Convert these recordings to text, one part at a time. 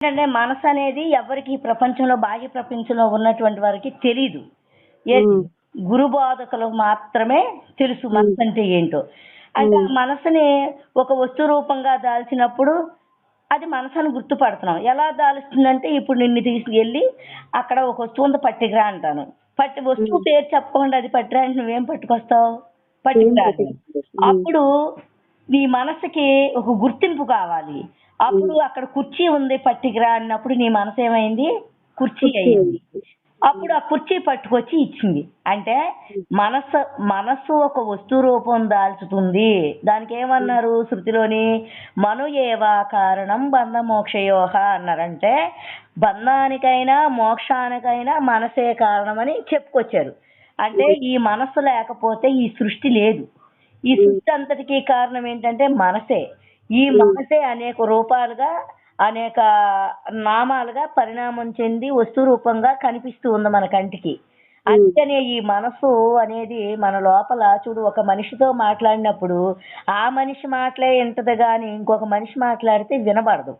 ఏంటంటే మనసు అనేది ఎవరికి ఈ ప్రపంచంలో బాహ్య ప్రపంచంలో ఉన్నటువంటి వారికి తెలీదు. ఏది హ్మ్. గురు బోధకులకు మాత్రమే తెలుసు హ్మ్. మనసు అంటే ఏంటో. అంటే ఆ హ్మ్. మనసుని ఒక వస్తు రూపంగా దాల్చినప్పుడు అది మనసని గుర్తుపడుతున్నాం. ఎలా దాలుస్తుందంటే ఇప్పుడు నిన్ను తీసుకెళ్ళి అక్కడ ఒక వస్తువు ఉంది పట్టుకురా అంటాను. వస్తువు హ్మ్. పేరు చెప్పకుండా అది పట్టురా అంటే నువ్వేం పట్టుకొస్తావు? ఏం పట్టుకురాను. పట్టించుకోరు. హ్మ్. అప్పుడు నీ మనసుకి ఒక గుర్తింపు కావాలి. హ్మ్. అప్పుడు అక్కడ కుర్చీ ఉంది పట్టుకురా అన్నప్పుడు నీ మనసేమైంది? కుర్చీ కుర్చీ అయింది. అయింది. అప్పుడు హ్మ్. ఆ కుర్చీ పట్టుకొచ్చి ఇచ్చింది. అంటే హ్మ్. మనస్సు మనస్సు ఒక వస్తు రూపం దాల్చుతుంది. హ్మ్. దానికేమన్నారు శృతిలోని మను ఏవ కారణం బంధ మోక్షయోహ అన్నారు. అంటే బంధానికైనా, మోక్షానికైనా మనసే కారణమని చెప్పుకొచ్చారు. అంటే హ్మ్. ఈ మనస్సు లేకపోతే ఈ సృష్టి లేదు. ఈ హ్మ్. సృష్టి అంతటికి కారణం ఏంటంటే మనసే. ఈ హ్మ్. మనసే అనేక రూపాలుగా, అనేక నామాలుగా పరిణామం చెంది వస్తు రూపంగా కనిపిస్తూ ఉంది మన కంటికి. హ్మ్. అందుకనే ఈ మనసు అనేది మన లోపల చూడు ఒక మనిషితో మాట్లాడినప్పుడు, ఆ మనిషి మాటలే ఇంటది గాని ఇంకొక మనిషి మాట్లాడితే వినబడదు.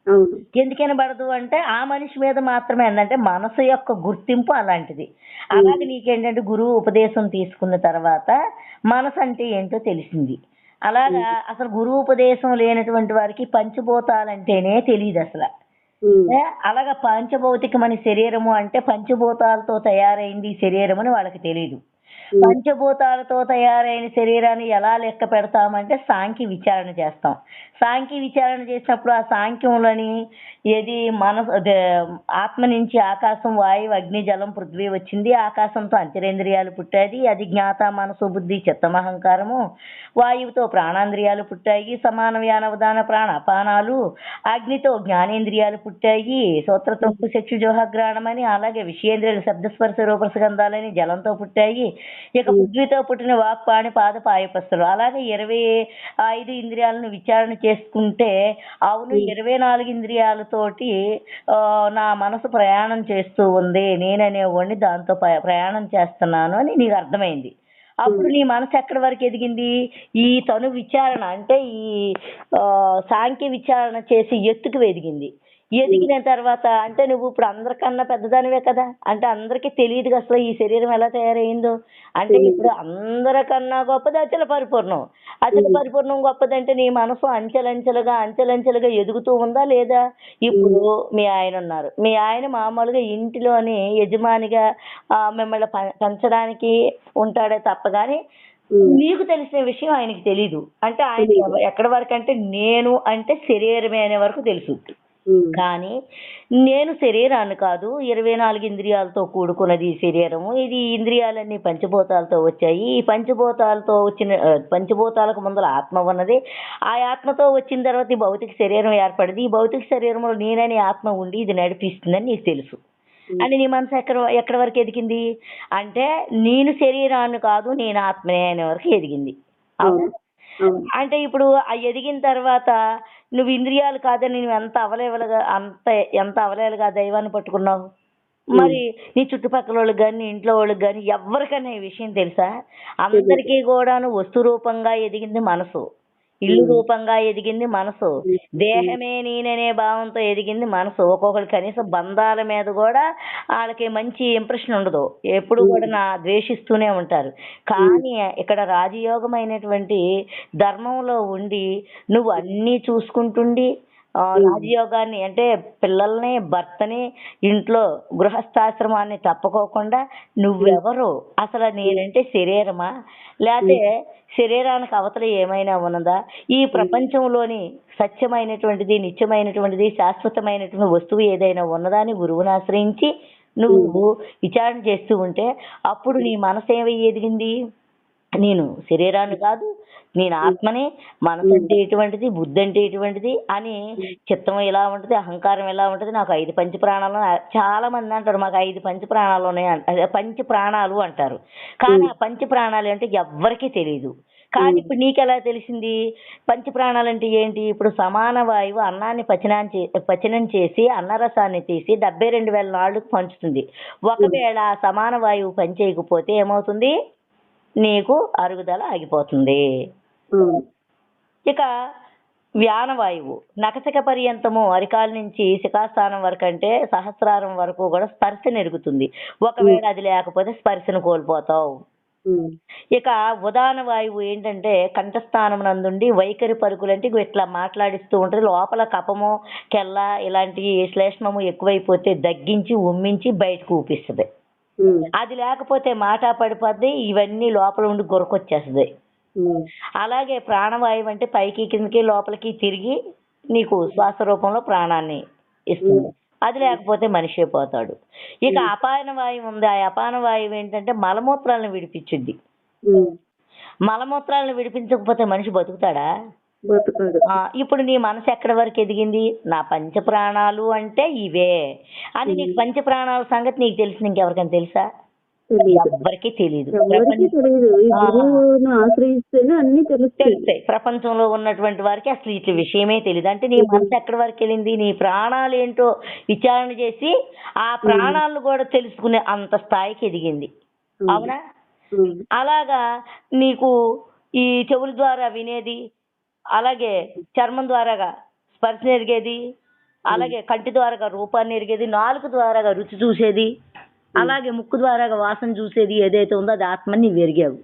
అవును. ఎందుకు వినబడదు అంటే ఆ మనిషి మీద మాత్రమే అంటే మనసు యొక్క గుర్తింపు అలాంటిది. హ్మ్. అలాగే నీకేంటంటే గురువు ఉపదేశం తీసుకున్న తర్వాత మనసు అంటే ఏంటో తెలిసింది. అలాగా హ్మ్. అసలు గురువు ఉపదేశం లేనటువంటి వారికి పంచభూతాలంటేనే తెలీదసల. హ్మ్. అలాగా పంచభౌతికమైన శరీరము అంటే పంచభూతాలతో తయారైంది ఈ శరీరం అని వాళ్ళకి తెలీదు. హ్మ్. పంచభూతాలతో తయారైన శరీరాన్ని ఎలా లెక్క పెడతామంటే సాంఖ్య విచారణ చేస్తాం. సాంఖ్య విచారణ చేసినప్పుడు ఆ సాంఖ్యంలోని ఏది అదే ఆత్మ నుంచి ఆకాశం, వాయువు, అగ్ని, జలం, పృథ్వీ వచ్చింది. ఆకాశంతో అంతరేంద్రియాలు పుట్టాది. అది జ్ఞాత, మనసు, బుద్ధి, చిత్తమహంకారము. వాయువుతో ప్రాణాంద్రియాలు పుట్టాయి. సమాన వ్యాన ఉదాన ప్రాణాపానాలు. అగ్నితో జ్ఞానేంద్రియాలు పుట్టాయి. హ్మ్. శ్రోత్రత్వక్కు చక్షుజోహగ్రాణమని అలాగే విషయేంద్రియాలు శబ్దస్పర్శ రూపరసగంధాలని జలంతో పుట్టాయి. ఇక హ్మ్. పృథ్వీతో పుట్టిన వాక్ పాణి పాద పాయపస్తులు. అలాగే 25 ఇంద్రియాలను విచారణ చేసుకుంటే అవును హ్మ్. 24 ఇంద్రియాలతోటి నా మనసు ప్రయాణం చేస్తూ ఉంది. నేననేవాడిని దాంతో ప్రయాణం చేస్తున్నాను అని నీకు అర్థమైంది. అప్పుడు హ్మ్. నీ మనసు ఎక్కడి వరకు ఎదిగింది? ఈ తను విచారణ అంటే ఈ సాంఖ్య విచారణ చేసి ఎత్తుకు ఎదిగింది. హ్మ్. ఎదిగిన తర్వాత అంటే నువ్వు ఇప్పుడు అందరికన్నా పెద్దదానివే కదా! అంటే అందరికీ తెలీదుగా అసలు ఈ శరీరం ఎలా తయారయిందో. అంటే తెలీదు. ఇప్పుడు అందరికన్నా గొప్పది అచల పరిపూర్ణం. అచల హ్మ్. పరిపూర్ణం గొప్పదంటే నీ మనసు అంచెలంచెలుగా ఎదుగుతూ ఉందా లేదా? హ్మ్. ఇప్పుడు మీ ఆయనున్నారు. మీ ఆయన మామూలుగా ఇంటిలోని యజమానిగా మిమ్మల్ని పెంచడానికి ఉంటాడే తప్ప గాని, హ్మ్. నీకు తెలిసిన విషయం ఆయనకి తెలీదు. అంటే ఆయనకి తెలీదు. ఎక్కడి వరకంటే నేను అంటే శరీరమే అనే వరకు తెలుసు. హ్మ్. కానీ నేను శరీరాన్ని కాదు 24 ఇంద్రియాలతో కూడుకున్నది ఈ శరీరము. ఇది ఇంద్రియాలన్నీ పంచభూతాలతో వచ్చాయి. ఈ పంచభూతాలతో వచ్చిన పంచభూతాలకు ముందల ఆత్మ ఉన్నది. ఆ ఆత్మతో వచ్చిన తర్వాత ఈ భౌతిక శరీరం ఏర్పడింది. ఈ భౌతిక శరీరంలో నేననే ఆత్మ ఉండి ఇది నడిపిస్తుందని నీకు తెలుసు. హ్మ్. అని నీ మనసు ఎక్కడి వరకు ఎదిగింది? అంటే నేను శరీరాన్ని కాదు నేను ఆత్మనే అనే వరకు ఎదిగింది. అవునా? అవును. అవును. అంటే ఇప్పుడు ఆ ఎదిగిన తర్వాత నువ్వు ఇంద్రియాలు కాదని నువ్వు ఎంత అవలీలగా దైవాన్ని పట్టుకున్నావు. హ్మ్. మరి నీ చుట్టుపక్కలోళ్ళకి గాని, నీ ఇంట్లో వాళ్ళకి గాని ఎవ్వరికైనా ఈ విషయం తెలుసా? తెలీదు. అందరికీ గూడాను వస్తు రూపంగా ఎదిగింది మనసు. ఇల్లు హ్మ్. రూపంగా ఎదిగింది మనసు. హ్మ్. హ్మ్. దేహమే నేననే భావంతో ఎదిగింది మనసు. ఒక్కొక్కళ్ళు కనీసం బంధాల మీద గూడా ఆళ్ళకి మంచి ఇంప్రెషన్ ఉండదు. ఎప్పుడు హ్మ్. కూడా ద్వేషిస్తూనే ఉంటారు. హ్మ్. కానీ ఇక్కడ రాజయోగమైనటువంటి ధర్మంలో ఉండి నువ్వు అన్నీ చూసుకుంటుండి హ్మ్. రాజయోగాన్ని అంటే పిల్లల్ని, భర్తని, ఇంట్లో గృహస్థాశ్రమాన్ని తప్పుకోకుండా హ్మ్. నువ్వెవరు? అసలు హ్మ్. నేనంటే శరీరమా? లేతే హ్మ్. శరీరానికి అవతల ఏమైనా ఉన్నదా? ఈ హ్మ్. ప్రపంచంలోని సత్యమైనటువంటిది, నిత్యమైనటువంటిది, శాశ్వతమైనటువంటి వస్తువు ఏదైనా ఉన్నదా అని గురువుని ఆశ్రయించి హ్మ్. నువ్వు విచారణ చేస్తూ ఉంటే అప్పుడు నీ మనసేమి ఎదిగింది? నేను శరీరాన్ని కాదు. నేను హ్మ్. ఆత్మనే. హ్మ్. మనసంటే ఎటువంటిది, బుద్ధంటే ఎటువంటిది అని హ్మ్. చిత్తం ఎలా ఉంటది, అహంకారం ఎలా ఉంటది, నాకు 5 పంచ ప్రాణాలు చాలా మంది అంటారు మాకు 5 పంచ ప్రాణాలు ఉన్నాయి అదే పంచ ప్రాణాలు అంటారు. కానీ హ్మ్. ఆ పంచ ప్రాణాలు అంటే ఎవ్వరికీ తెలీదు. కానీ హ్మ్. ఇప్పుడు నీకెలా తెలిసింది? పంచ ప్రాణాలంటే ఏంటి? ఇప్పుడు సమాన వాయువు అన్నాన్ని పచనం చేసి అన్నరసాన్ని తీసి 72,000 నాళ్ళకి పంచుతుంది. హ్మ్. ఒకవేళ ఆ సమాన వాయువు పని చేయకపోతే ఏమవుతుంది? నీకు అరుగుదల ఆగిపోతుంది. అవును. ఇక వ్యానవాయువు నఖశిఖ పర్యంతము అరికాల నుంచి శిఖాస్థానం వరకు అంటే సహస్రారం వరకు కూడా స్పర్శ నెరుగుతుంది. ఒకవేళ అది లేకపోతే స్పర్శను కోల్పోతావు. ఉమ్, ఇక ఉదాన వాయువు ఏంటంటే కంఠస్థానం నందుండి వైఖరి పలుకులంటే ఇగో ఇట్లా మాట్లాడిస్తూ ఉంటుంది. లోపల కఫము కెల్ల ఇలాంటి శ్లేష్మము ఎక్కువైపోతే దగ్గించి ఉమ్మించి బయటకు ఊపిస్తుంది. ఉమ్, అది లేకపోతే మాట పడిపోద్ది, ఇవన్నీ లోపల ఉండి గురకొచ్చేస్తుంది. ఉమ్, అలాగే ప్రాణవాయువు అంటే పైకి కిందకి లోపలికి తిరిగి నీకు శ్వాస రూపంలో ప్రాణాన్ని ఇస్తుంది. అది లేకపోతే మనిషి అయిపోతాడు. ఇక అపాన వాయువు ఉంది. ఆ అపాన వాయువు ఏంటంటే మలమూత్రాలను విడిపించుద్ది. ఉమ్, మలమూత్రాలను విడిపించకపోతే మనిషి బతుకుతాడా? బతకాడు. ఇప్పుడు నీ మనసు ఎక్కడి వరకు ఎదిగింది? నా పంచ ప్రాణాలు అంటే ఇవే అని నీకు పంచ ప్రాణాల సంగతి నీకు తెలిసింది ఇంకెవరికైనా తెలుసా? తెలియదు, ఎవ్వరికీ తెలియదు. ఎవరికి తెలియదు. ఈ గురువును ఆశ్రయిస్తేనే అన్ని తెలుస్తాయి. తెలుస్తాయి. ప్రపంచంలో ఉన్నటువంటి వారికి అసలు ఇట్ల విషయమే తెలియదు. అంటే నీ మనసు ఎక్కడి వరకు వెళ్ళింది? నీ ప్రాణాలు ఏంటో విచారణ చేసి ఆ ప్రాణాలను కూడా తెలుసుకునే అంత స్థాయికి ఎదిగింది. అవునా? ఉమ్, అలాగా నీకు ఈ చెవుల ద్వారా వినేది, అలాగే చర్మం ద్వారాగా స్పర్శ ఎరిగేది, అలాగే కంటి ద్వారాగా రూపాన్ని ఎరిగేది, నాలుక ద్వారాగా రుచి చూసేది, అలాగే ముక్కు ద్వారాగా వాసన చూసేది ఏదైతే ఉందో అది ఆత్మని నీవు ఎరిగావు.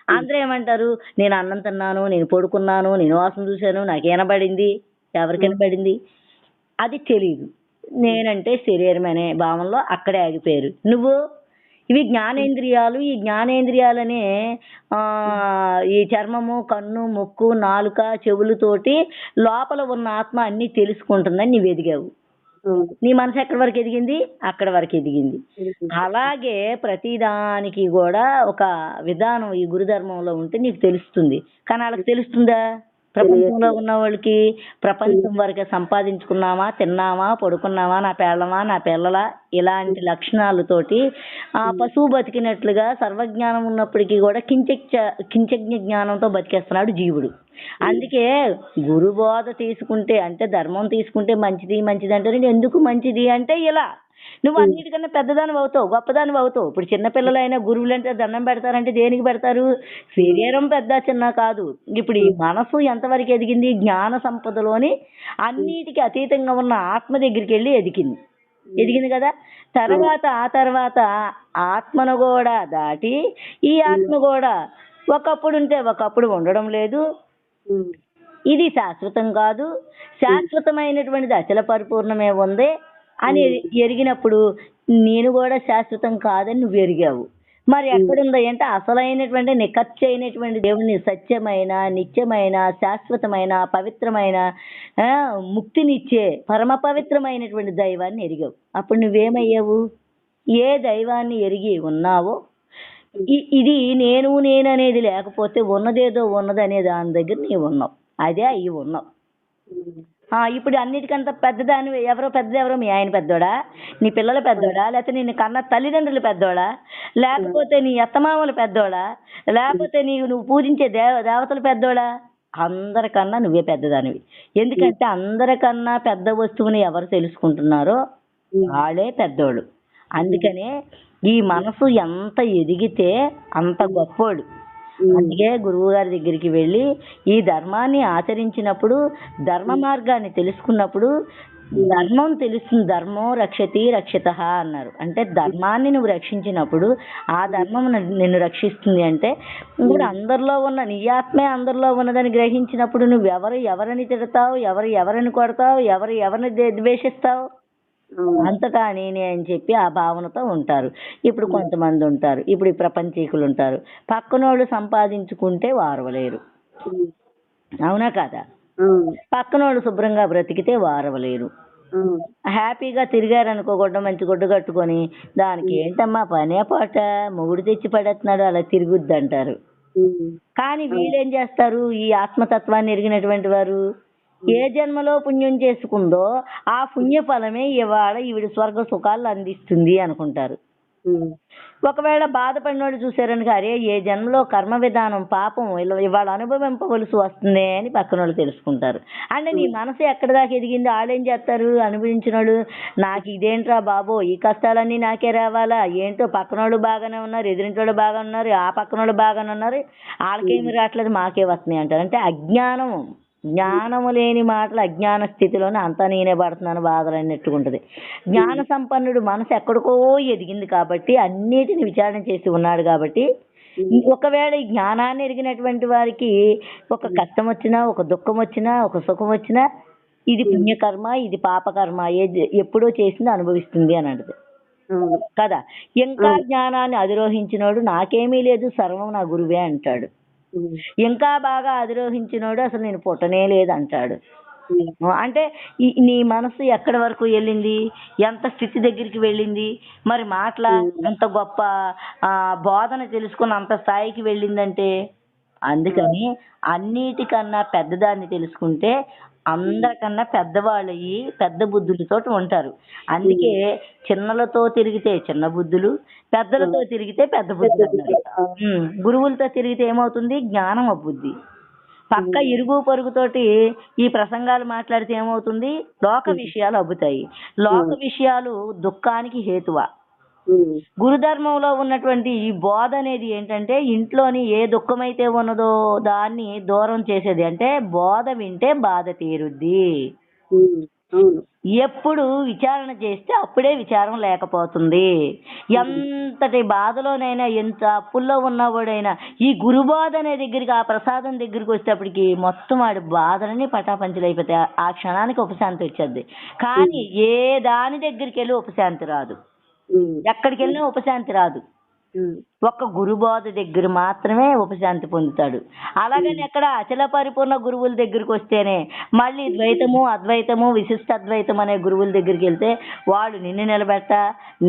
అందరూ ఏమంటారు? నేను అన్నం తిన్నాను, నేను పడుకున్నాను, నేను వాసన చూశాను, నాకు వినబడింది. ఎవరికి వినబడింది? అది తెలియదు. నేనంటే శరీరం అనే భావంలో అక్కడే ఆగిపోయారు. నువ్వు ఇవి జ్ఞానేంద్రియాలు. ఈ జ్ఞానేంద్రియాలనే ఈ చర్మము, కన్ను, ముక్కు, నాలుక, చెవులతోటి లోపల ఉన్న ఆత్మ అన్ని తెలుసుకుంటుందని నీవు ఎదిగావు. అవును. నీ మనసు ఎక్కడి వరకు ఎదిగింది? అక్కడ వరకు ఎదిగింది. అలాగే ప్రతిదానికి కూడా ఒక విధానం ఈ గురుధర్మంలో ఉంటే నీకు తెలుస్తుంది. కానీ వాళ్ళకి తెలుస్తుందా? ప్రపంచంలో ఉన్న వాళ్ళకి ప్రపంచం వరకే సంపాదించుకున్నామా, తిన్నామా, పడుకున్నామా, నా పెళ్ళమా, నా పిల్లల ఇలాంటి లక్షణాలతోటి పశువు బతికినట్లుగా సర్వజ్ఞానం ఉన్నప్పటికీ కూడా కించజ్ఞ జ్ఞానంతో బతికేస్తున్నాడు జీవుడు. అందుకే గురు బోధ తీసుకుంటే అంటే ధర్మం తీసుకుంటే మంచిది మంచిది అంటే ఎందుకు మంచిది అంటే ఇలా నువ్వు అన్నిటికన్నా పెద్దదానివి అవుతావు, గొప్పదానివి అవుతావు. ఇప్పుడు చిన్నపిల్లలైనా గురువులు అంటే దండం పెడతారంటే దేనికి పెడతారు? శరీరం పెద్ద చిన్న కాదు. ఇప్పుడు ఈ మనసు ఎంతవరకు ఎదిగింది? జ్ఞాన సంపదలోని అన్నిటికీ అతీతంగా ఉన్న ఆత్మ దగ్గరికి వెళ్ళి ఎదిగింది కదా. ఆ తర్వాత ఆత్మను కూడా దాటి ఈ ఆత్మ కూడా ఒకప్పుడు ఉంటే ఒకప్పుడు ఉండడం లేదు. ఇది శాశ్వతం కాదు, శాశ్వతమైనటువంటిది అచల పరిపూర్ణమే ఉంది అని ఎరిగినప్పుడు నేను కూడా శాశ్వతం కాదని నువ్వు ఎరిగావు. మరి ఎక్కడుంది అంటే అసలైనటువంటి నిఖర్చు అయినటువంటి దేవుని సత్యమైన, నిత్యమైన, శాశ్వతమైన, పవిత్రమైన, ముక్తినిచ్చే పరమ పవిత్రమైనటువంటి దైవాన్ని ఎరిగావు. అప్పుడు నువ్వేమయ్యావు? ఏ దైవాన్ని ఎరిగి ఉన్నావో ఇది నేను అనేది లేకపోతే ఉన్నదేదో ఉన్నదనే దాని దగ్గర నీవు ఉన్నావు. అదే అయ్యి ఉన్నావు. ఇప్పుడు అన్నిటికంత పెద్దదాని ఎవరో పెద్దదెవరో? మీ ఆయన పెద్దోడా, నీ పిల్లలు పెద్దోడా, లేకపోతే నిన్ను కన్న తల్లిదండ్రులు పెద్దోడా, లేకపోతే నీ అత్తమామలు పెద్దోడా, లేకపోతే నువ్వు పూజించే దేవతలు పెద్దోడా? అందరికన్నా నువ్వే పెద్దదానివి. ఎందుకంటే అందరికన్నా పెద్ద వస్తువుని ఎవరు తెలుసుకుంటున్నారో వాళ్ళే పెద్దోళ్ళు. అందుకనే ఈ మనసు ఎంత ఎదిగితే అంత గొప్పోడు. అందుకే గురువు గారి దగ్గరికి వెళ్ళి ఈ ధర్మాన్ని ఆచరించినప్పుడు, ధర్మ మార్గాన్ని తెలుసుకున్నప్పుడు ధర్మం తెలుస్తుంది. ధర్మో రక్షతి రక్షిత అన్నారు. అంటే ధర్మాన్ని నువ్వు రక్షించినప్పుడు ఆ ధర్మం నిన్ను రక్షిస్తుంది. అంటే ఇప్పుడు అందరిలో ఉన్న నీ ఆత్మే అందరిలో ఉన్నదని గ్రహించినప్పుడు నువ్వు ఎవరిని తిడతావు, ఎవరిని కొడతావు, ఎవరిని ద్వేషిస్తావు? అంతటా నేనే అని చెప్పి ఆ భావనతో ఉంటారు. ఇప్పుడు కొంతమంది ఉంటారు, ఇప్పుడు ఈ ప్రపంచీకులు ఉంటారు, పక్కనోళ్ళు సంపాదించుకుంటే వారవలేరు. అవునా కాదా? పక్కనోళ్ళు శుభ్రంగా బ్రతికితే వారవలేరు. హ్యాపీగా తిరిగారనుకో, మంచి గుడ్డ కట్టుకొని, దానికి ఏంటమ్మా పనే పాట, మొగుడు తెచ్చి పడేస్తున్నాడు అలా తిరుగుద్ది అంటారు. కానీ వీళ్ళేం చేస్తారు? ఈ ఆత్మతత్వాన్ని ఎరిగినటువంటి వారు ఏ జన్మలో పుణ్యం చేసుకుందో ఆ పుణ్య ఫలమే ఇవాళ ఈవిడ స్వర్గ సుఖాలు అందిస్తుంది అనుకుంటారు. ఒకవేళ బాధపడినోడు చూసారనుక, అరే ఏ జన్మలో కర్మ విధానం పాపం ఇవాళ అనుభవింపవలసి వస్తుంది అని పక్కనోళ్ళు తెలుసుకుంటారు. అంటే నీ మనసు ఎక్కడి దాకా ఎదిగింది? వాళ్ళేం చేస్తారు? అనుభవించినోడు నాకు ఇదేంట్రా బాబో, ఈ కష్టాలన్నీ నాకే రావాలా ఏంటో, పక్కనోళ్ళు బాగానే ఉన్నారు, ఎదురింటోళ్ళు బాగా ఉన్నారు, ఆ పక్కనోళ్ళు బాగానే ఉన్నారు, వాళ్ళకేమి రావట్లేదు మాకే వస్తున్నాయి అంటారు. అంటే అజ్ఞానం జ్ఞానము లేని మాటలు అజ్ఞాన స్థితిలోనే అంతా నేనే పడుతున్నాను బాధలు అన్నట్టుకుంటది. జ్ఞాన సంపన్నుడు మనసు ఎక్కడికో ఎదిగింది కాబట్టి అన్నిటిని విచారణ చేసి ఉన్నాడు కాబట్టి ఒకవేళ ఈ జ్ఞానాన్ని ఎరిగినటువంటి వారికి ఒక కష్టం వచ్చినా ఒక దుఃఖం వచ్చినా ఒక సుఖం వచ్చినా ఇది పుణ్యకర్మ ఇది పాపకర్మ ఎప్పుడో చేసింది అనుభవిస్తుంది అని అంటది అవును. కదా. ఇంకా జ్ఞానాన్ని అధిరోహించినోడు నాకేమీ లేదు సర్వం నా గురువే అంటాడు. ఉమ్. ఇంకా బాగా అధిరోహించినోడు అసలు నేను పుట్టనే లేదు అంటాడు. ఉమ్. అంటే నీ మనసు ఎక్కడి వరకు వెళ్ళింది, ఎంత స్థితి దగ్గరికి వెళ్ళింది, మరి మాటల అంత గొప్ప బోధన తెలుసుకుని అంత స్థాయికి వెళ్ళిందంటే అందుకని అన్నిటికన్నా పెద్దదాన్ని తెలుసుకుంటే అందరికన్నా పెద్దవాళ్ళు అయ్యి పెద్ద బుద్ధులతో ఉంటారు. అందుకే చిన్నలతో తిరిగితే చిన్న బుద్ధులు, పెద్దలతో తిరిగితే పెద్ద బుద్ధులు అన్నారు. గురువులతో తిరిగితే ఏమవుతుంది, జ్ఞానం అబ్బుద్ది. పక్క ఇరుగు పొరుగుతోటి ఈ ప్రసంగాలు మాట్లాడితే ఏమవుతుంది, లోక విషయాలు అబ్బుతాయి. లోక విషయాలు దుఃఖానికి హేతువ. గురుధర్మంలో ఉన్నటువంటి ఈ బోధ అనేది ఏంటంటే ఇంట్లోని ఏ దుఃఖమైతే ఉన్నదో దాన్ని దూరం చేసేది. అంటే బోధ వింటే బాధ తీరుద్ది. ఎప్పుడు విచారణ చేస్తే అప్పుడే విచారం లేకపోతుంది. ఎంతటి బాధలోనైనా ఎంత అప్పుల్లో ఉన్నవాడైనా ఈ గురుబోధ అనే దగ్గరికి ఆ ప్రసాదం దగ్గరికి వచ్చేటప్పటికి మొత్తం వాడి బాధలని పటాపంచలు అయిపోతాయి. ఆ క్షణానికి ఉపశాంతి వచ్చేది. కానీ ఏ దాని దగ్గరికి వెళ్ళి ఉపశాంతి రాదు, ఎక్కడికి వెళ్ళినా ఉపశాంతి రాదు. ఒక్క గురుబోధ దగ్గర మాత్రమే ఉపశాంతి పొందుతాడు. అలాగని ఎక్కడ అచల పరిపూర్ణ గురువుల దగ్గరికి వస్తేనే మళ్ళీ ద్వైతము అద్వైతము విశిష్ట అద్వైతం అనే గురువుల దగ్గరికి వెళ్తే వాళ్ళు నిన్ను నిలబెట్ట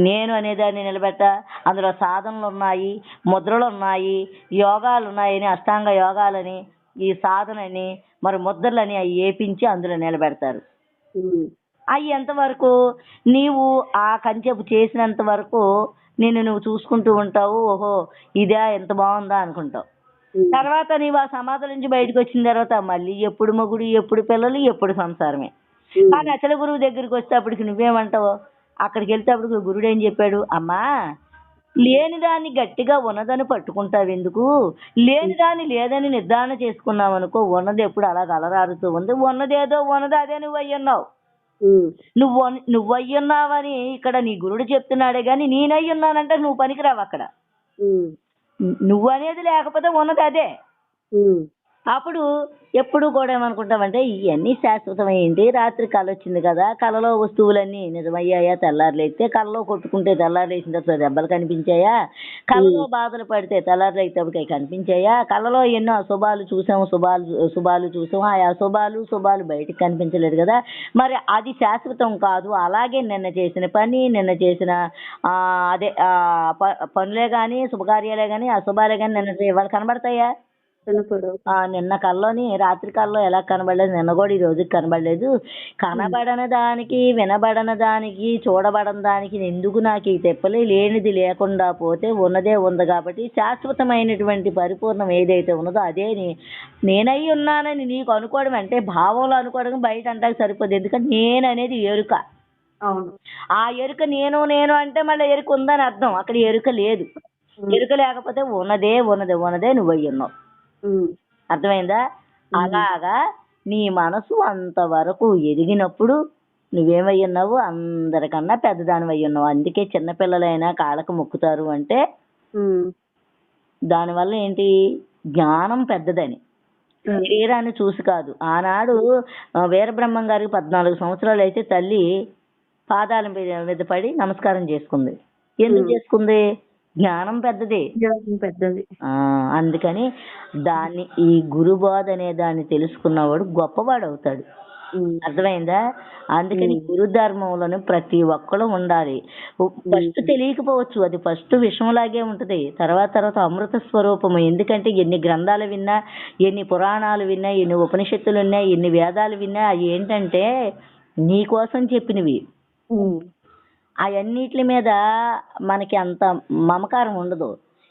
నేను అనేదాన్ని నిలబెట్ట, అందులో సాధనలు ఉన్నాయి, ముద్రలు ఉన్నాయి, యోగాలు ఉన్నాయని అష్టాంగ యోగాలని ఈ సాధనని మరి ముద్రలని అవి ఏపించి అందులో నిలబెడతారు. అవి ఎంతవరకు నీవు ఆ కంచెపు చేసినంత వరకు నిన్ను నువ్వు చూసుకుంటూ ఉంటావు. ఓహో ఇదా ఎంత బాగుందా అనుకుంటావు. తర్వాత నీవు ఆ సమాధుల నుంచి బయటకు వచ్చిన తర్వాత మళ్ళీ ఎప్పుడు మొగుడు ఎప్పుడు పిల్లలు ఎప్పుడు సంసారమే. కానీ అచల గురువు దగ్గరికి వచ్చేటప్పటికి నువ్వేమంటావు, అక్కడికి వెళ్తేప్పటికి గురుడు ఏం చెప్పాడు, అమ్మా లేని దాన్ని గట్టిగా ఉన్నదని పట్టుకుంటావు ఎందుకు, లేని దాన్ని లేదని నిర్ధారణ చేసుకున్నావు అనుకో ఉన్నది ఎప్పుడు అలా అలరారుతూ ఉంది, ఉన్నదేదో ఉన్నది అదే నువ్వు అయ్యున్నావు. నువ్వు అయ్యున్నావని ఇక్కడ నీ గురుడు చెప్తున్నాడే గాని నేనయ్యున్నానంటే నువ్వు పనికిరావు. అక్కడ నువ్వు అనేది లేకపోతే ఉన్నది అదే. అప్పుడు ఎప్పుడు కూడా ఏమనుకుంటామంటే ఇవన్నీ శాశ్వతమైంది. రాత్రి కళ వచ్చింది కదా, కళలో వస్తువులన్నీ నిజమయ్యాయా, తెల్లారులేస్తే కళలో కొట్టుకుంటే తెల్లారులేసిన తర్వాత దెబ్బలు కనిపించాయా, కళలో బాధలు పడితే తెల్లారులేటప్పటికి అవి కనిపించాయా, కళలో ఎన్నో అశుభాలు చూసాము శుభాలు చూసాము, ఆ శుభాలు బయటకు కనిపించలేదు కదా, మరి అది శాశ్వతం కాదు. అలాగే నిన్న చేసిన పని నిన్న చేసిన అదే పనులే కానీ శుభకార్యాలే కానీ అశుభాలే కానీ నిన్న ఇవాళ కనబడతాయా, నిన్న కల్లోని రాత్రి కల్లో ఎలా కనబడలేదు, నిన్న కూడా ఈ రోజుకి కనబడలేదు. కనబడని దానికి వినబడని దానికి చూడబడని దానికి ఎందుకు నాకు ఈ తెప్పలే, లేనిది లేకుండా పోతే ఉన్నదే ఉంది. కాబట్టి శాశ్వతమైనటువంటి పరిపూర్ణం ఏదైతే ఉన్నదో అదే నేనై ఉన్నానని నీకు అనుకోవడం అంటే భావంలో అనుకోవడం బయట అంటే సరిపోదు. ఎందుకంటే నేను అనేది ఎరుక. ఆ ఎరుక నేను అంటే మళ్ళీ ఎరుక ఉందని అర్థం. అక్కడ ఎరుక లేదు. ఎరుక లేకపోతే ఉన్నదే నువ్వై ఉన్నావు. అర్థమైందా? అలాగా నీ మనసు అంతవరకు ఎదిగినప్పుడు నువ్వేమై ఉన్నావు, అందరికన్నా పెద్దదానివై ఉన్నావు. అందుకే చిన్నపిల్లలైనా కాళ్ళకు మొక్కుతారు అంటే దానివల్ల ఏంటి, జ్ఞానం పెద్దదని, శరీరాన్ని చూసి కాదు. ఆనాడు వీరబ్రహ్మం గారికి 14 సంవత్సరాలు అయితే తల్లి పాదాల మీద పడి నమస్కారం చేసుకుంది. ఎందుకు చేసుకుంది, జ్ఞానం పెద్దది. అందుకని దాన్ని ఈ గురుబోధ అనే దాన్ని తెలుసుకున్నవాడు గొప్పవాడు అవుతాడు. అర్థమైందా? అందుకని గురు ధర్మంలోనే ప్రతి ఒక్కరు ఉండాలి. ఫస్ట్ తెలియకపోవచ్చు, అది ఫస్ట్ విషయంలాగే ఉంటది, తర్వాత అమృత స్వరూపము. ఎందుకంటే ఎన్ని గ్రంథాలు విన్నా, ఎన్ని పురాణాలు విన్నా, ఎన్ని ఉపనిషత్తులు విన్నా, ఎన్ని వేదాలు విన్నా అవి ఏంటంటే నీ కోసం చెప్పినవి. అవన్నిటి మీద మనకి అంత మమకారం ఉండదు.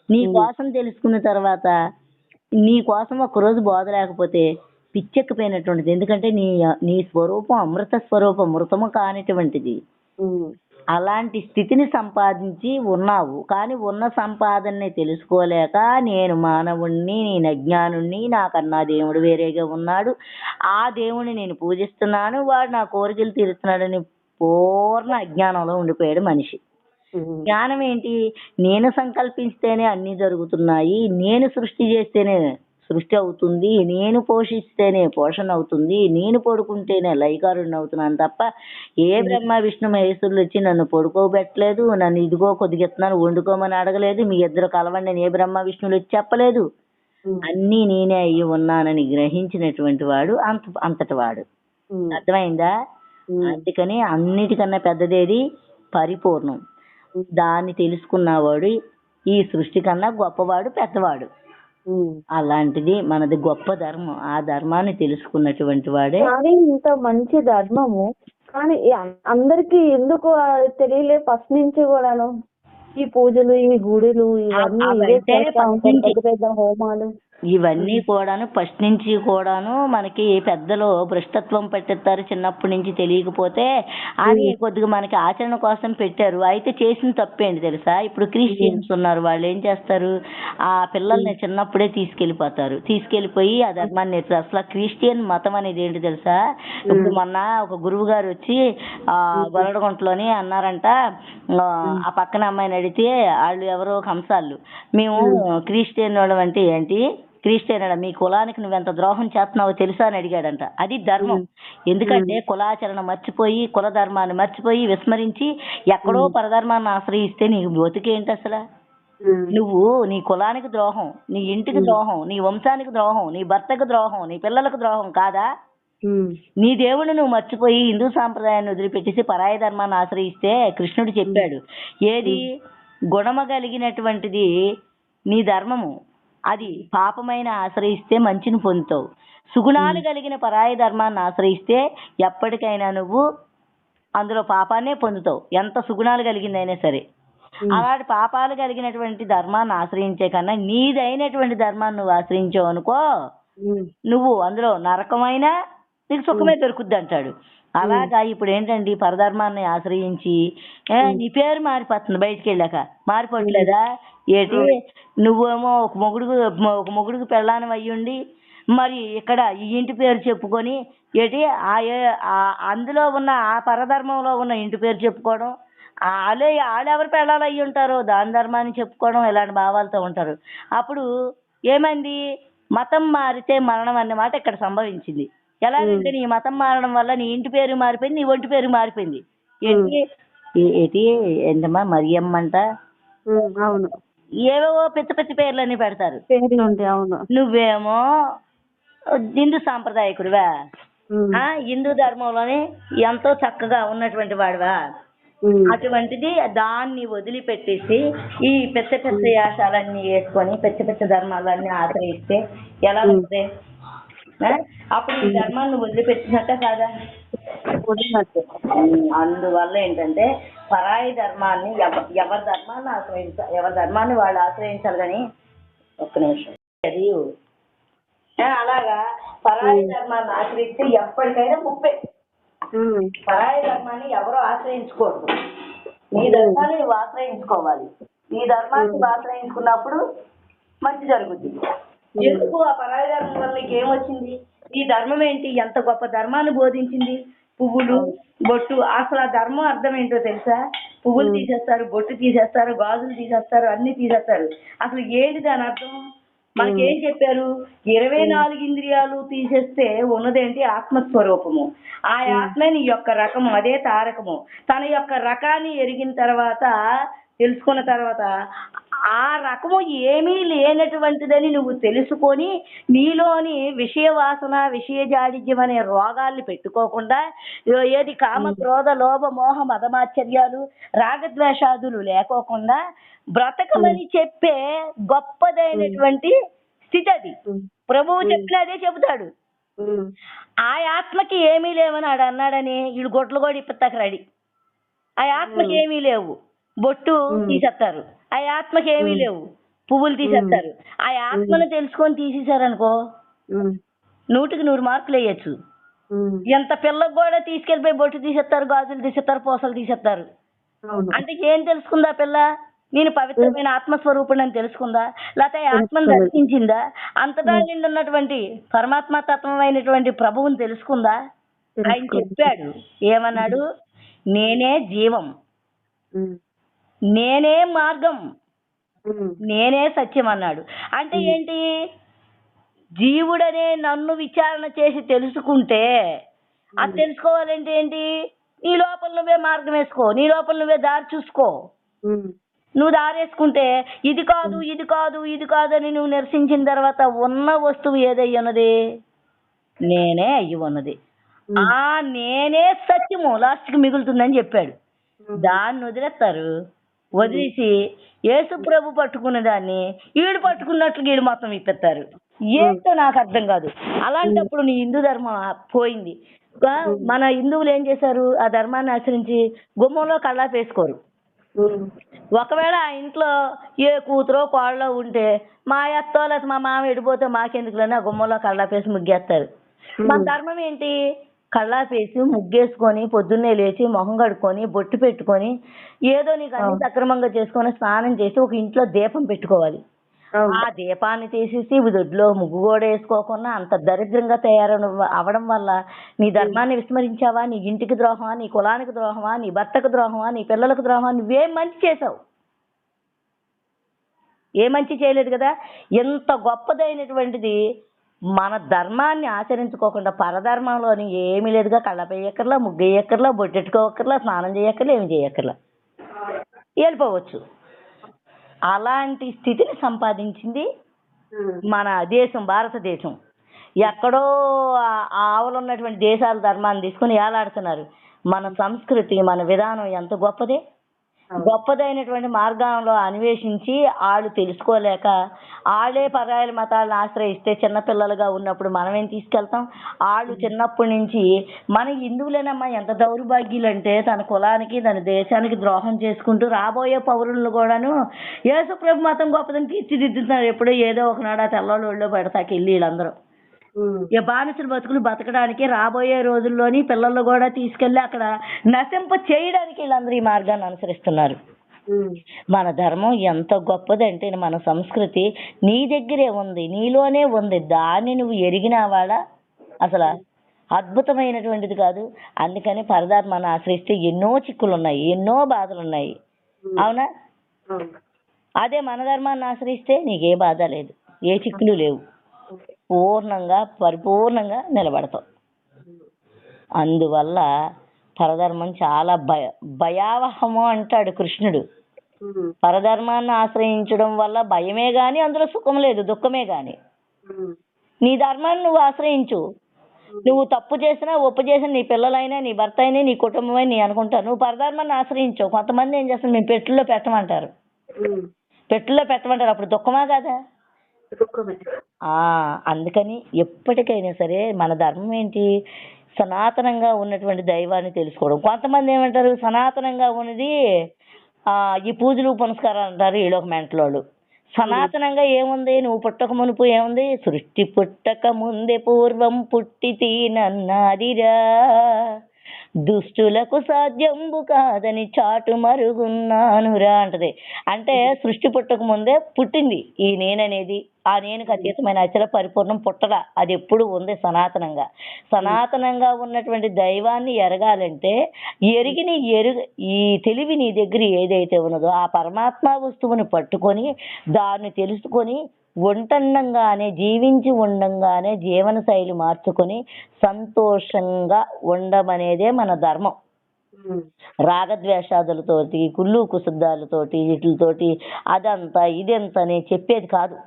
నీ కోసం తెలుసుకున్న తర్వాత నీ కోసం ఒకరోజు బోధ లేకపోతే పిచ్చెక్కిపోయినటువంటిది. ఎందుకంటే నీ స్వరూపం అమృత స్వరూపం, మృతము కానిటువంటిది. అలాంటి స్థితిని సంపాదించి ఉన్నావు. కానీ ఉన్న సంపాదనని తెలుసుకోలేక నేను మానవుణ్ణి, నేను అజ్ఞానుణ్ణి, నాకన్నా దేవుడు వేరేగా ఉన్నాడు, ఆ దేవుణ్ణి నేను పూజిస్తున్నాను, వాడు నా కోరికలు తీరుస్తున్నాడని పూర్ణ అజ్ఞానంలో ఉండిపోయాడు మనిషి. జ్ఞానం ఏంటి? నేను సంకల్పిస్తేనే అన్నీ జరుగుతున్నాయి, నేను సృష్టి చేస్తేనే సృష్టి అవుతుంది, నేను పోషిస్తేనే పోషణ అవుతుంది, నేను పడుకుంటేనే లయకారుణ్ణి అవుతున్నాను తప్ప ఏ బ్రహ్మ విష్ణు మహేశ్వరులు వచ్చి నన్ను పడుకోబెట్టలేదు, నన్ను ఇదిగో కొద్దిగా ఇస్తున్నాను వండుకోమని అడగలేదు, మీ ఇద్దరు కలవండి అని ఏ బ్రహ్మ విష్ణువులు వచ్చి చెప్పలేదు. అన్నీ నేనే అయ్యి ఉన్నానని గ్రహించినటువంటి వాడు అంతటి వాడు. అర్థమైందా? అందుకని అన్నిటికన్నా పెద్దదేది పరిపూర్ణం. దాన్ని తెలుసుకున్నవాడు ఈ సృష్టి కన్నా గొప్పవాడు, పెద్దవాడు. అలాంటిది మనది గొప్ప ధర్మం. ఆ ధర్మాన్ని తెలుసుకున్నటువంటి వాడే. కానీ ఇంత మంచి ధర్మము కానీ అందరికి ఎందుకు తెలియలే ఫస్ట్ నుంచి కూడాను? ఈ పూజలు, ఈ గుడులు ఇవన్నీ ఇవే చేస్తా ఉంటారు, పెద్ద పెద్ద హోమాలు. ఇవన్నీ కూడాను ఫస్ట్ నుంచి కూడాను మనకి పెద్దలు భ్రష్టత్వం పెట్టేస్తారు చిన్నప్పటి నుంచి తెలియకపోతే. అది కొద్దిగా మనకి ఆచరణ కోసం పెట్టారు. అయితే చేసిన తప్పేంటి తెలుసా? ఇప్పుడు క్రిస్టియన్స్ ఉన్నారు, వాళ్ళు ఏం చేస్తారు, ఆ పిల్లల్ని చిన్నప్పుడే తీసుకెళ్లిపోయి ఆ ధర్మాన్ని నేర్చుతారు. అసలు క్రిస్టియన్ మతం అనేది ఏంటి తెలుసా? ఇప్పుడు మొన్న ఒక గురువు గారు వచ్చి గొల్లడగుంటలోని అన్నారంట, ఆ పక్కన అమ్మాయిని అడిగితే వాళ్ళు ఎవరో కంసాళ్ళు, మేము క్రిస్టియన్ వాళ్ళం అంటే ఏంటి, క్రిస్టియన్ మీ కులానికి నువ్వెంత ద్రోహం చేస్తున్నావో తెలుసా అని అడిగాడంట. అది ధర్మం. ఎందుకంటే కులాచరణ మర్చిపోయి, కుల ధర్మాన్ని మర్చిపోయి విస్మరించి ఎక్కడో పరధర్మాన్ని ఆశ్రయిస్తే నీకు బతికేంటి అసలు? నువ్వు నీ కులానికి ద్రోహం, నీ ఇంటికి ద్రోహం, నీ వంశానికి ద్రోహం, నీ భర్తకు ద్రోహం, నీ పిల్లలకు ద్రోహం కాదా? నీ దేవుడు నువ్వు మర్చిపోయి హిందూ సాంప్రదాయాన్ని వదిలిపెట్టేసి పరాయి ధర్మాన్ని ఆశ్రయిస్తే కృష్ణుడు చెప్పాడు, ఏది గుణమ కలిగినటువంటిది నీ ధర్మము, అది పాపమైన ఆశ్రయిస్తే మంచిని పొందుతావు. సుగుణాలు కలిగిన పరాయి ధర్మాన్ని ఆశ్రయిస్తే ఎప్పటికైనా నువ్వు అందులో పాపాన్నే పొందుతావు, ఎంత సుగుణాలు కలిగిందైనా సరే. అలాంటి పాపాలు కలిగినటువంటి ధర్మాన్ని ఆశ్రయించే కన్నా నీదైనటువంటి ధర్మాన్ని నువ్వు ఆశ్రయించావు అనుకో, నువ్వు అందులో నరకమైనా నీకు సుఖమే దొరుకుద్ది అంటాడు. అలాగా ఇప్పుడు ఏంటండి, పరధర్మాన్ని ఆశ్రయించి నీ పేరు మారిపోతుంది, బయటికి వెళ్ళాక మారిపోవట్లేదా ఏంటి? నువ్వేమో ఒక మొగుడుకు పెళ్ళానం అయ్యుండి మరి ఇక్కడ ఈ ఇంటి పేరు చెప్పుకొని ఏంటి అందులో ఉన్న ఆ పరధర్మంలో ఉన్న ఇంటి పేరు చెప్పుకోవడం, వాళ్ళెవరు పెళ్ళాలు అయ్యి ఉంటారో దాని ధర్మాన్ని చెప్పుకోవడం, ఇలాంటి భావాలతో ఉంటారు. అప్పుడు ఏమైంది, మతం మారితే మరణం అన్నమాట ఇక్కడ సంభవించింది. ఎలాగంటే నీ మతం మారడం వల్ల నీ ఇంటి పేరు మారిపోయింది, నీ ఒంటి పేరు మారిపోయింది. ఏంటి ఏంటమ్మా మరియమ్మ అంట, అవును, ఏవేవో పిచ్చి పేర్లన్నీ పెడతారు. నువ్వేమో హిందూ సాంప్రదాయకుడివా, హిందూ ధర్మంలోనే ఎంతో చక్కగా ఉన్నటువంటి వాడివా? అటువంటిది దాన్ని వదిలిపెట్టేసి ఈ పెద్ద యాశాలన్నీ వేసుకొని పెద్ద ధర్మాలన్నీ ఆశ్రయిస్తే ఎలా ఉంటుంది? అప్పుడు ఈ ధర్మాన్ని వదిలిపెట్టినట్ట కాదా? అందువల్ల ఏంటంటే పరాయి ధర్మాన్ని ఎవరి ధర్మాన్ని వాళ్ళు ఆశ్రయించాలి. కానీ ఒక్క నిమిషం, అది అలాగా పరాయి ధర్మాన్ని ఆశ్రయిస్తే ఎప్పటికైనా ముప్పే. పరాయి ధర్మాన్ని ఎవరో ఆశ్రయించకూడదు, నీ ధర్మాన్ని నువ్వు ఆశ్రయించుకోవాలి. నీ ధర్మాన్ని నువ్వు ఆశ్రయించుకున్నప్పుడు మంచి జరుగుతుంది. ఎందుకు ఆ పరాయి ధర్మం వల్ల నీకు ఏమొచ్చింది? ఈ ధర్మం ఏంటి, ఎంత గొప్ప ధర్మాన్ని బోధించింది. పువ్వులు, బొట్టు, అసలు ఆ ధర్మం అర్థం ఏంటో తెలుసా? పువ్వులు తీసేస్తారు, బొట్టు తీసేస్తారు, గాజులు తీసేస్తారు, అన్ని తీసేస్తారు. అసలు ఏంటి దాని అర్థం? మనకేం చెప్పారు? 24 ఇంద్రియాలు తీసేస్తే ఉన్నదేంటి? ఆత్మస్వరూపము. ఆ ఆత్మే నీ యొక్క రకము, అదే తారకము. తన యొక్క రకాన్ని ఎరిగిన తర్వాత, తెలుసుకున్న తర్వాత ఆ రకము ఏమీ లేనటువంటిదని నువ్వు తెలుసుకొని నీలోని విషయ వాసన, విషయ జాడిజ్యం అనే రోగాల్ని పెట్టుకోకుండా, ఏది కామ క్రోధ లోభ మోహ మదమాశ్చర్యాలు రాగద్వేషాదులు లేకోకుండా బ్రతకమని చెప్పే గొప్పదైనటువంటి స్థితి అది. ప్రభువు చెప్పిన అదే చెబుతాడు. ఆ ఆత్మకి ఏమీ లేవని అన్నాడని వీళ్ళు గొడ్లు కూడా ఇప్పతాక రెడీ. ఆ ఆత్మకి ఏమీ లేవు, బొట్టు తీసేస్తారు. ఆ ఆత్మకి ఏమీ లేవు, పువ్వులు తీసేస్తారు. ఆ ఆత్మను తెలుసుకొని తీసేశారనుకో 100కి 100 మార్కులు వేయచ్చు. ఎంత పిల్లకు కూడా తీసుకెళ్ళిపోయి బొట్టు తీసేస్తారు, గాజులు తీసేస్తారు, పూసలు తీసేస్తారు. అవును. అంటే ఏం తెలుసుకుందా పిల్ల? నేను పవిత్రమైన ఆత్మస్వరూపుడు అని తెలుసుకుందా? లేకపోతే ఆత్మను తెలుసుకోలేదు. దర్శించిందా? అంతటా నిండున్నటువంటి పరమాత్మ తత్వమైనటువంటి ప్రభువుని తెలుసుకుందా? ఆయన తెలుసుకోలేదు. చెప్పాడు. ఏమన్నాడు? నేనే జీవం, ఉమ్. నేనే మార్గం, ఉమ్. నేనే సత్యం అన్నాడు. అంటే ఏంటి? జీవుడనే నన్ను విచారణ చేసి తెలుసుకుంటే, అది తెలుసుకోవాలంటే ఏంటి? నీ లోపల నువ్వే మార్గం వేసుకో, నీ లోపల నువ్వే దారి చూసుకో. ఉమ్. నువ్వు దారేసుకుంటే ఇది కాదు ఇది కాదు ఇది కాదు అని నువ్వు నిరసించిన తర్వాత ఉన్న వస్తువు ఏదై ఉన్నది? నేనే అయ్యి ఉన్నది. ఉమ్. ఆ నేనే సత్యము లాస్ట్కి మిగులుతుందని చెప్పాడు. దాన్ని వదిలేస్తారు. వదిలేసి యేసు ప్రభు పట్టుకున్న దాన్ని ఈడు పట్టుకున్నట్లు వీడు మొత్తం ఇప్పిస్తారు. ఏంటో నాకు అర్థం కాదు. అలాంటప్పుడు నీ హిందూ ధర్మం పోయింది. మన హిందువులు ఏం చేశారు? ఆ ధర్మాన్ని ఆచరించి గుమ్మంలో కళ్ళాపి వేసుకోరు. ఉమ్. ఒకవేళ ఆ ఇంట్లో ఏ కూతురో కోడలో ఉంటే మా అత్తో లేకపోతే మా మామ ఎడిపోతే మాకెందుకులని ఆ గుమ్మంలో కళ్ళాపేసి ముగ్గేస్తారు. మన ధర్మం ఏంటి? కళ్ళాపేసి ముగ్గేసుకొని పొద్దున్నే లేచి మొహం కడుక్కొని బొట్టు పెట్టుకొని ఏదో నీకు అన్ని సక్రమంగా చేసుకొని స్నానం చేసి ఒక ఇంట్లో దీపం పెట్టుకోవాలి. అవును. ఆ దీపాన్ని తీసేసి దొడ్లో ముగ్గు కూడా వేసుకోకుండా అంత దరిద్రంగా అవడం వల్ల నీ ధర్మాన్ని విస్మరించావా? నీ ఇంటికి ద్రోహమా? నీ కులానికి ద్రోహమా? నీ భర్తకు ద్రోహమా? నీ పిల్లలకు ద్రోహమా? నువ్వేం మంచి చేసావు? ఏ మంచి చేయలేదు కదా. ఎంత గొప్పదైనటువంటిది మన ధర్మాన్ని ఆచరించుకోకుండా పరధర్మంలోని ఏమీ లేదుగా. కళ్ళపేయక్కర్లా, ముగ్గేయక్కర్లా, బొట్టెట్టుకోవక్కర్లా, స్నానం చేయక్కర్లా, ఏమి చేయక్కర్లా, వెళ్ళిపోవచ్చు. అలాంటి స్థితిని సంపాదించింది మన దేశం, భారతదేశం. ఎక్కడో ఆవులు ఉన్నటువంటి దేశాల ధర్మాన్ని తీసుకుని ఏలాడుతున్నారు. మన సంస్కృతి, మన విధానం ఎంత గొప్పదే. గొప్పదైనటువంటి మార్గంలో అన్వేషించి వాళ్ళు తెలుసుకోలేక వాళ్ళే పరాయిల మతాలను ఆశ్రయిస్తే చిన్నపిల్లలుగా ఉన్నప్పుడు మనమేం తీసుకెళ్తాం? వాళ్ళు చిన్నప్పటి నుంచి మన హిందువులేనమ్మా ఎంత దౌర్భాగ్యులు అంటే తన కులానికి తన దేశానికి ద్రోహం చేసుకుంటూ రాబోయే పౌరులను కూడాను యేసుప్రభు మతం గొప్పదని తీర్చిదిద్దుతున్నారు. ఎప్పుడో ఏదో ఒకనాడు ఆ తెల్లోళ్ళు ఒళ్ళో పెడతాకి వెళ్ళి వీళ్ళందరూ ఈ బానిసల బతుకులు బతకడానికి రాబోయే రోజుల్లోని పిల్లలు కూడా తీసుకెళ్లి అక్కడ నశింప చేయడానికి వీళ్ళందరూ ఈ మార్గాన్ని అనుసరిస్తున్నారు. మన ధర్మం ఎంత గొప్పదంటే మన సంస్కృతి నీ దగ్గరే ఉంది, నీలోనే ఉంది. దాన్ని నువ్వు ఎరిగినావాడా అసలు అద్భుతమైనటువంటిది కాదు. అందుకని పరధర్మాన్ని ఆశ్రయిస్తే ఎన్నో చిక్కులు ఉన్నాయి, ఎన్నో బాధలు ఉన్నాయి. అవునా? అదే మన ధర్మాన్ని ఆశ్రయిస్తే నీకే బాధ లేదు, ఏ చిక్కులు లేవు, పూర్ణంగా పరిపూర్ణంగా నిలబడతావు. అందువల్ల పరధర్మం చాలా భయావహము అంటాడు కృష్ణుడు. పరధర్మాన్ని ఆశ్రయించడం వల్ల భయమే గాని అందులో సుఖం లేదు, దుఃఖమే గాని. నీ ధర్మాన్ని నువ్వు ఆశ్రయించు. నువ్వు తప్పు చేసినా ఒప్పు చేసినా నీ పిల్లలైనా నీ భర్త అయినా నీ కుటుంబమైనా నీ అనుకుంటారు. నువ్వు పరధర్మాన్ని ఆశ్రయించవు. కొంతమంది ఏం చేస్తారు? మేము పెట్టుల్లో పెట్టమంటారు. పెట్టుల్లో పెట్టమంటారు. అప్పుడు దుఃఖమా కదా? అందుకని ఎప్పటికైనా సరే మన ధర్మం ఏంటి? సనాతనంగా ఉన్నటువంటి దైవాన్ని తెలుసుకోవడం. కొంతమంది ఏమంటారు? సనాతనంగా ఉన్నది ఈ పూజలు పునస్కారాలు అంటారు. వీళ్ళొక మెంటలోళ్ళు. సనాతనంగా ఏముంది? నువ్వు పుట్టక మునుపు ఏముంది? సృష్టి పుట్టక ముందే పూర్వం పుట్టితి నన్నదిరా, దుష్టులకు సాధ్యంబు కాదని చాటు మరుగున్నానురా అంటది. అంటే సృష్టి పుట్టక ముందే పుట్టింది ఈ నేననేది. ఆ నేనుకు అతీతమైన అచల పరిపూర్ణం పుట్టడా, అది ఎప్పుడు ఉంది సనాతనంగా. సనాతనంగా ఉన్నటువంటి దైవాన్ని ఎరగాలంటే ఈ తెలివి నీ దగ్గర ఏదైతే ఉన్నదో ఆ పరమాత్మ వస్తువుని పట్టుకొని దాన్ని తెలుసుకొని జీవించి ఉండంగానే జీవన శైలి మార్చుకొని సంతోషంగా ఉండమనేదే మన ధర్మం. రాగద్వేషాదులతోటి, కుళ్ళు కుశుద్ధాలతోటి, వీటితోటి అదంతా ఇదంతా అని చెప్పేది కాదు.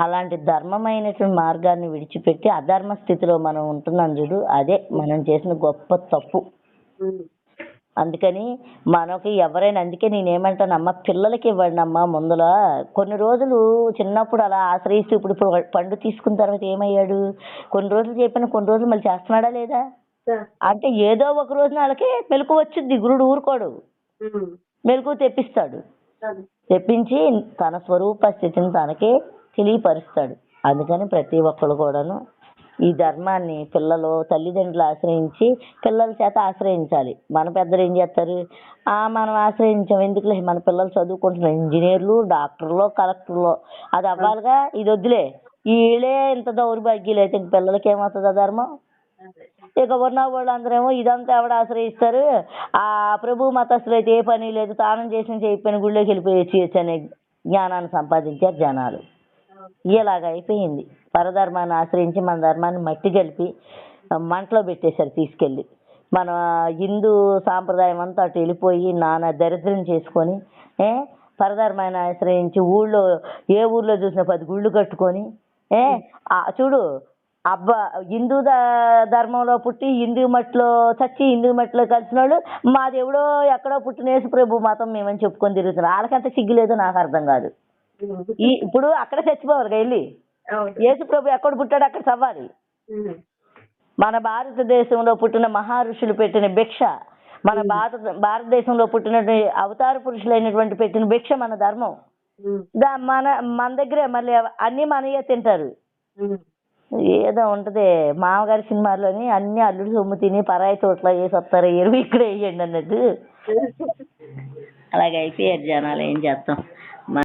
అలాంటి ధర్మమైనటువంటి మార్గాన్ని విడిచిపెట్టి అధర్మ స్థితిలో మనం ఉంటున్నాం చూడు, అదే మనం చేసిన గొప్ప తప్పు. అందుకని మనకి ఎవరైనా, అందుకే నేనేమంటానమ్మా, పిల్లలకి ఇవ్వండి అమ్మా ముందుల కొన్ని రోజులు చిన్నప్పుడు అలా ఆశ్రయిస్తూ ఇప్పుడు పండు తీసుకున్న తర్వాత ఏమయ్యాడు? కొన్ని రోజులు చెప్పిన కొన్ని రోజులు మళ్ళీ చేస్తున్నాడా లేదా? అంటే ఏదో ఒక రోజున వాళ్ళకి మెలకు వచ్చింది. గురుడు ఊరుకోడు, మెలకు తెప్పిస్తాడు. తెప్పించి తన స్వరూప స్థితిని తనకే తెలియపరుస్తాడు. అందుకని ప్రతి ఒక్కరు కూడాను ఈ ధర్మాన్ని పిల్లలు తల్లిదండ్రులు ఆశ్రయించి పిల్లల చేత ఆశ్రయించాలి. మన పెద్దలు ఏం చేస్తారు, మనం ఆశ్రయించాం ఎందుకులే, మన పిల్లలు చదువుకుంటున్నారు ఇంజనీర్లు, డాక్టర్లు, కలెక్టర్లు, అది అవ్వాలిగా, ఇది వద్దులే, వీళ్ళే ఇంత దౌర్భాగ్యులు అయితే ఇంక పిల్లలకి ఏమవుతుంది ఆ ధర్మం. ఇక ఉన్న వాళ్ళందరేమో ఇదంతా ఎవడ ఆశ్రయిస్తారు, ఆ ప్రభు మతస్థులు అయితే ఏ పని లేదు, తానం చేసిన చేయకపోయిన గుళ్ళోకి వెళ్ళిపోయి అనే జ్ఞానాన్ని సంపాదించారు జనాలు. ఇలాగ అయిపోయింది. పరధర్మాన్ని ఆశ్రయించి మన ధర్మాన్ని మట్టి కలిపి మంటలో పెట్టేశారు తీసుకెళ్ళి. మన హిందూ సాంప్రదాయం అంతా అటు వెళ్ళిపోయి నానా దరిద్రం చేసుకొని పరధర్మాన్ని ఆశ్రయించి ఏ ఊళ్ళో చూసినా 10 గుళ్ళు కట్టుకొని చూడు, అబ్బా హిందూ ధర్మంలో పుట్టి హిందూ మట్టిలో చచ్చి హిందూ మట్టిలో కలిసిన వాళ్ళు మాది ఎవడో ఎక్కడో పుట్టిన యేసు ప్రభు మతం మేమని చెప్పుకొని తిరుగుతున్నారు. వాళ్ళకంత సిగ్గులేదో నాకు అర్థం కాదు. ఇప్పుడు అక్కడ చచ్చిపోవాలి వెళ్ళి, యేసు ప్రభు ఎక్కడ పుట్టాడు అక్కడ చవ్వాలి. మన భారతదేశంలో పుట్టిన మహా ఋషులు పెట్టిన భిక్ష, మన భారతదేశంలో పుట్టిన అవతార పురుషులైనటువంటి పెట్టిన భిక్ష మన ధర్మం. మన దగ్గరే మళ్ళీ అన్ని మనయే తింటారు. ఏదో ఉంటది మామగారి సినిమాలోని అన్ని అల్లుడు సొమ్ము తిని పరాయి చోట్ల వేసి వస్తారు, ఎరువు ఇక్కడ వేయండి అన్నట్టు. అలాగే అయిపోయారు జనాలు, ఏం చేస్తాం.